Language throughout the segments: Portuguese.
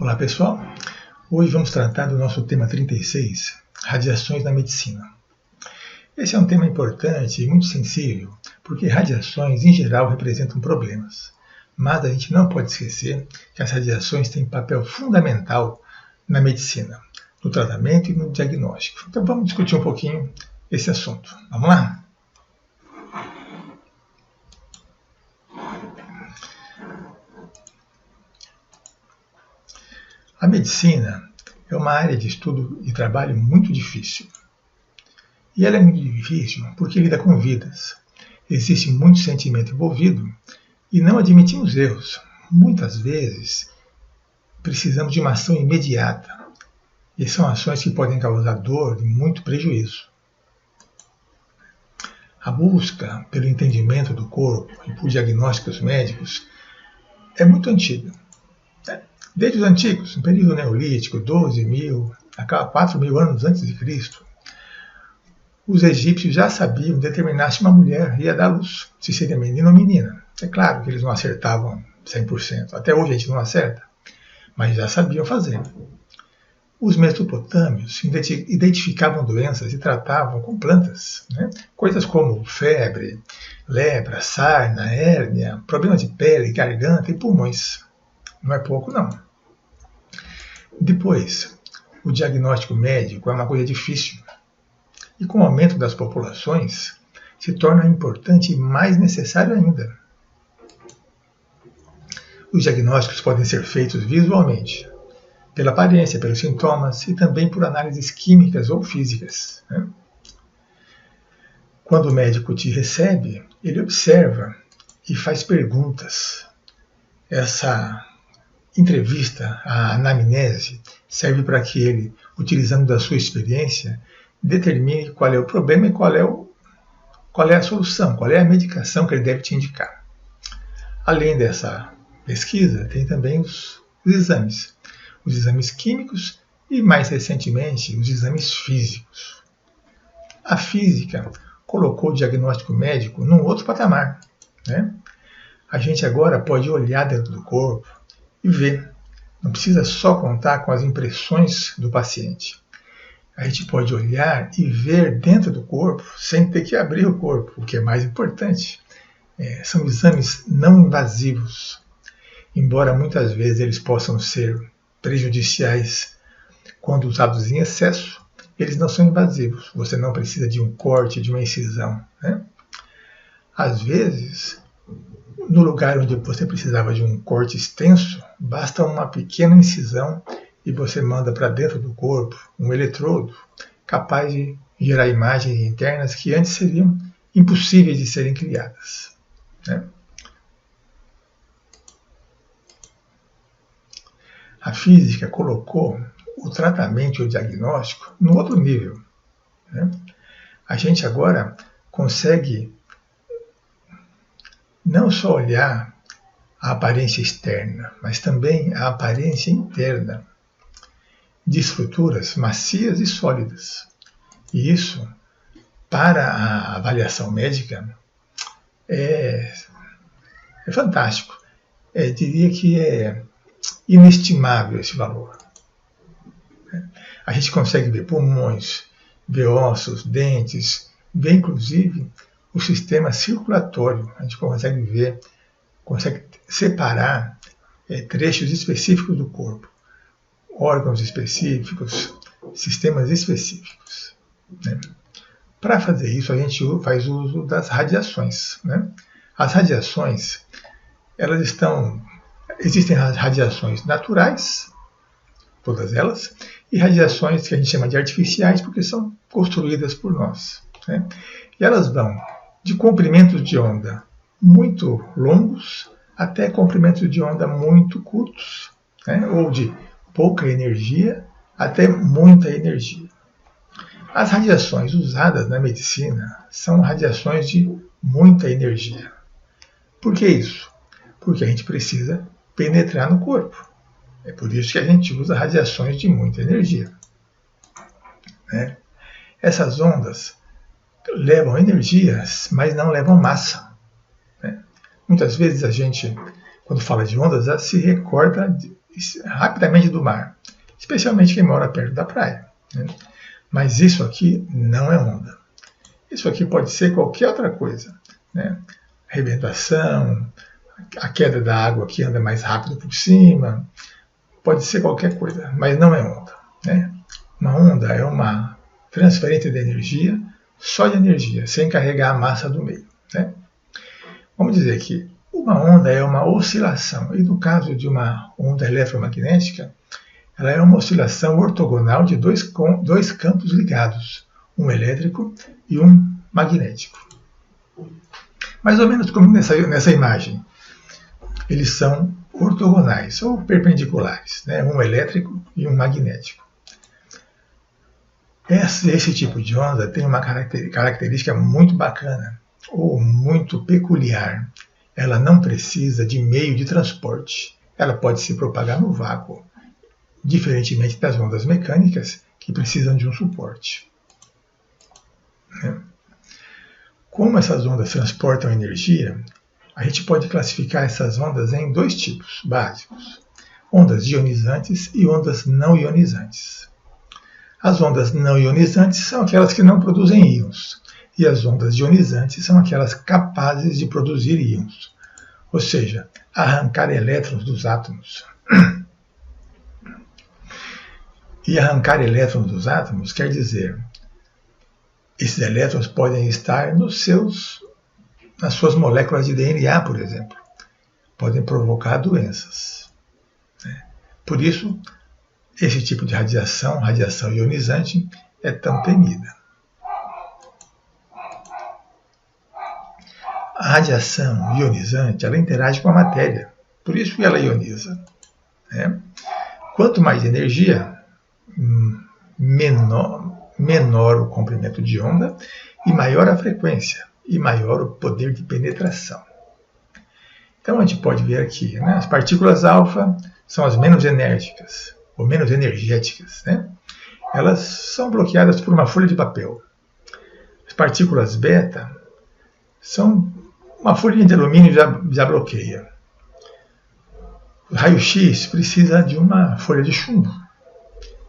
Olá pessoal, hoje vamos tratar do nosso tema 36, radiações na medicina. Esse é um tema importante e muito sensível, porque radiações em geral representam problemas, mas a gente não pode esquecer que as radiações têm papel fundamental na medicina, no tratamento e no diagnóstico. Então vamos discutir um pouquinho esse assunto. Vamos lá? A medicina é uma área de estudo e trabalho muito difícil. E ela é muito difícil porque lida com vidas. Existe muito sentimento envolvido e não admitimos erros. Muitas vezes precisamos de uma ação imediata. E são ações que podem causar dor e muito prejuízo. A busca pelo entendimento do corpo e por diagnósticos médicos é muito antiga. Desde os antigos, no período neolítico, 12.000 a 4.000 anos antes de Cristo, os egípcios já sabiam determinar se uma mulher ia dar luz, se seria menino ou menina. É claro que eles não acertavam 100%, até hoje a gente não acerta, mas já sabiam fazer. Os mesopotâmios identificavam doenças e tratavam com plantas, coisas como febre, lepra, sarna, hérnia, problemas de pele, garganta e pulmões. Não é pouco, não. Depois, o diagnóstico médico é uma coisa difícil. E com o aumento das populações, se torna importante e mais necessário ainda. Os diagnósticos podem ser feitos visualmente, pela aparência, pelos sintomas e também por análises químicas ou físicas. Quando o médico te recebe, ele observa e faz perguntas. Essa entrevista, a anamnese, serve para que ele, utilizando da sua experiência, determine qual é o problema e qual é a solução, qual é a medicação que ele deve te indicar. Além dessa pesquisa, tem também os exames químicos e, mais recentemente, os exames físicos. A física colocou o diagnóstico médico num outro patamar. A gente agora pode olhar dentro do corpo e ver. Não precisa só contar com as impressões do paciente. A gente pode olhar e ver dentro do corpo sem ter que abrir o corpo, o que é mais importante. São exames não invasivos. Embora muitas vezes eles possam ser prejudiciais quando usados em excesso, eles não são invasivos. Você não precisa de um corte, de uma incisão. Às vezes, no lugar onde você precisava de um corte extenso, basta uma pequena incisão e você manda para dentro do corpo um eletrodo capaz de gerar imagens internas que antes seriam impossíveis de serem criadas. A física colocou o tratamento e o diagnóstico no outro nível. A gente agora consegue não só olhar a aparência externa, mas também a aparência interna de estruturas macias e sólidas. E isso, para a avaliação médica, é fantástico. Diria que é inestimável esse valor. A gente consegue ver pulmões, ver ossos, dentes, ver inclusive o sistema circulatório. A gente consegue separar trechos específicos do corpo, órgãos específicos, sistemas específicos. Para fazer isso, a gente faz uso das radiações. As radiações, existem radiações naturais, todas elas, e radiações que a gente chama de artificiais, porque são construídas por nós. E elas vão de comprimentos de onda muito longos até comprimentos de onda muito curtos, ou de pouca energia até muita energia. As radiações usadas na medicina são radiações de muita energia. Por que isso? Porque a gente precisa penetrar no corpo. É por isso que a gente usa radiações de muita energia. Essas ondas levam energias, mas não levam massa. Muitas vezes a gente, quando fala de ondas, se recorda rapidamente do mar, especialmente quem mora perto da praia, né? Mas isso aqui não é onda. Isso aqui pode ser qualquer outra coisa, né? Arrebentação, a queda da água que anda mais rápido por cima, pode ser qualquer coisa, mas não é onda, né? Uma onda é uma transferência de energia, só de energia, sem carregar a massa do meio, né? Vamos dizer que uma onda é uma oscilação, e no caso de uma onda eletromagnética, ela é uma oscilação ortogonal de dois campos ligados, um elétrico e um magnético. Mais ou menos como nessa imagem. Eles são ortogonais, ou perpendiculares, né? Um elétrico e um magnético. Esse tipo de onda tem uma característica muito bacana, ou muito peculiar. Ela não precisa de meio de transporte. Ela pode se propagar no vácuo, diferentemente das ondas mecânicas, que precisam de um suporte. Como essas ondas transportam energia, a gente pode classificar essas ondas em dois tipos básicos: ondas ionizantes e ondas não ionizantes. As ondas não ionizantes são aquelas que não produzem íons, e as ondas ionizantes são aquelas capazes de produzir íons, ou seja, arrancar elétrons dos átomos. E arrancar elétrons dos átomos quer dizer, esses elétrons podem estar nas suas moléculas de DNA, por exemplo. Podem provocar doenças, né? Por isso, esse tipo de radiação ionizante, é tão temida. A radiação ionizante, ela interage com a matéria, por isso ela ioniza, né? Quanto mais energia, menor o comprimento de onda e maior a frequência e maior o poder de penetração. Então a gente pode ver aqui, né? As partículas alfa são as menos enérgicas, ou menos energéticas, né? Elas são bloqueadas por uma folha de papel. As partículas beta são uma folhinha de alumínio já bloqueia. O raio-x precisa de uma folha de chumbo.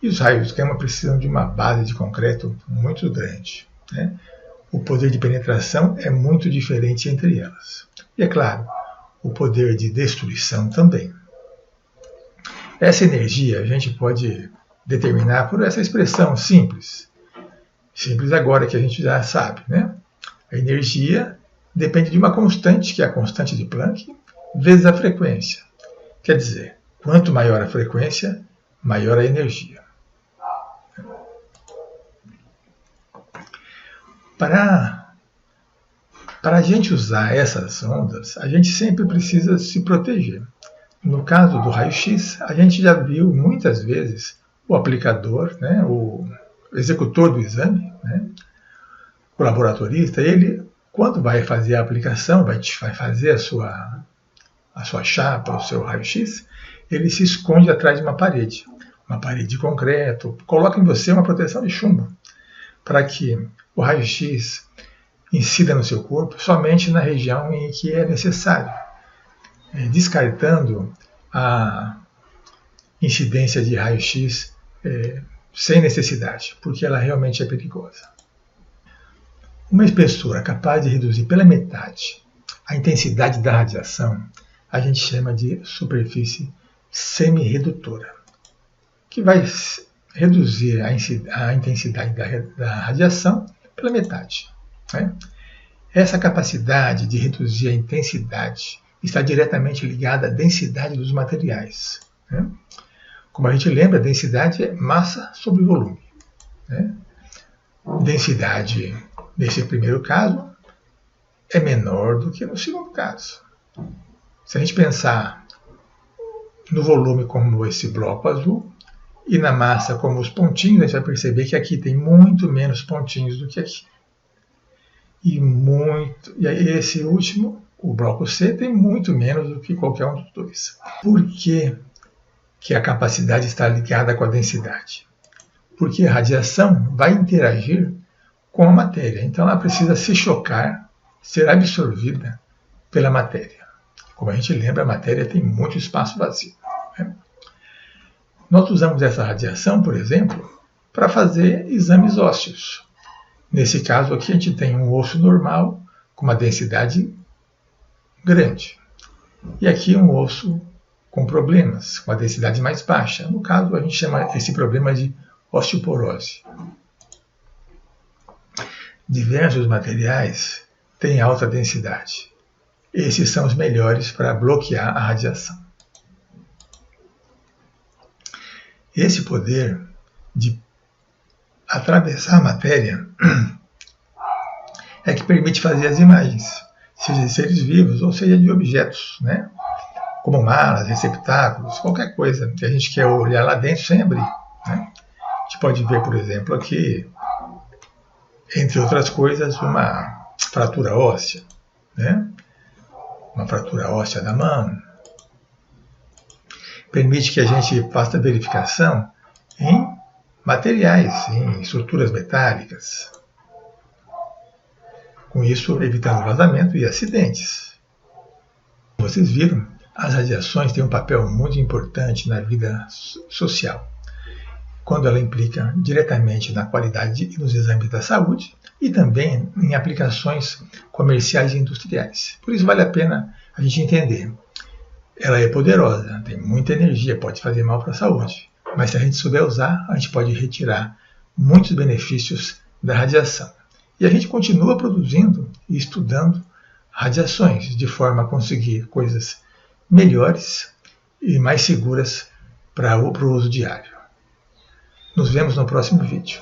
E os raios gama precisam de uma base de concreto muito grande, né? O poder de penetração é muito diferente entre elas. E é claro, o poder de destruição também. Essa energia a gente pode determinar por essa expressão simples. Simples agora que a gente já sabe, né? A energia depende de uma constante, que é a constante de Planck, vezes a frequência. Quer dizer, quanto maior a frequência, maior a energia. Para a gente usar essas ondas, a gente sempre precisa se proteger. No caso do raio-x, a gente já viu muitas vezes o aplicador, né, o executor do exame, né, o laboratorista, ele, quando vai fazer a aplicação, vai fazer a sua chapa, o seu raio-x, ele se esconde atrás de uma parede de concreto, coloca em você uma proteção de chumbo, para que o raio-x incida no seu corpo somente na região em que é necessário, descartando a incidência de raio-x sem necessidade, porque ela realmente é perigosa. Uma espessura capaz de reduzir pela metade a intensidade da radiação, a gente chama de superfície semi-redutora, que vai reduzir a intensidade da radiação pela metade, né? Essa capacidade de reduzir a intensidade está diretamente ligada à densidade dos materiais, né? Como a gente lembra, a densidade é massa sobre volume, né? Densidade, nesse primeiro caso, é menor do que no segundo caso. Se a gente pensar no volume como esse bloco azul, e na massa como os pontinhos, a gente vai perceber que aqui tem muito menos pontinhos do que aqui. E aí esse último, o bloco C, tem muito menos do que qualquer um dos dois. Por que a capacidade está ligada com a densidade? Porque a radiação vai interagir com a matéria. Então ela precisa se chocar, ser absorvida pela matéria. Como a gente lembra, a matéria tem muito espaço vazio, né? Nós usamos essa radiação, por exemplo, para fazer exames ósseos. Nesse caso aqui, a gente tem um osso normal com uma densidade grande. E aqui um osso com problemas, com a densidade mais baixa. No caso, a gente chama esse problema de osteoporose. Diversos materiais têm alta densidade. Esses são os melhores para bloquear a radiação. Esse poder de atravessar a matéria é que permite fazer as imagens, seja de seres vivos ou seja de objetos, né? Como malas, receptáculos, qualquer coisa que a gente quer olhar lá dentro sem abrir, né? A gente pode ver, por exemplo, aqui, entre outras coisas, uma fratura óssea, né? Uma fratura óssea da mão. Permite que a gente faça a verificação em materiais, em estruturas metálicas. Com isso, evitando vazamento e acidentes. Como vocês viram, as radiações têm um papel muito importante na vida social, quando ela implica diretamente na qualidade e nos exames da saúde e também em aplicações comerciais e industriais. Por isso vale a pena a gente entender. Ela é poderosa, tem muita energia, pode fazer mal para a saúde, mas se a gente souber usar, a gente pode retirar muitos benefícios da radiação. E a gente continua produzindo e estudando radiações de forma a conseguir coisas melhores e mais seguras para o uso diário. Nos vemos no próximo vídeo.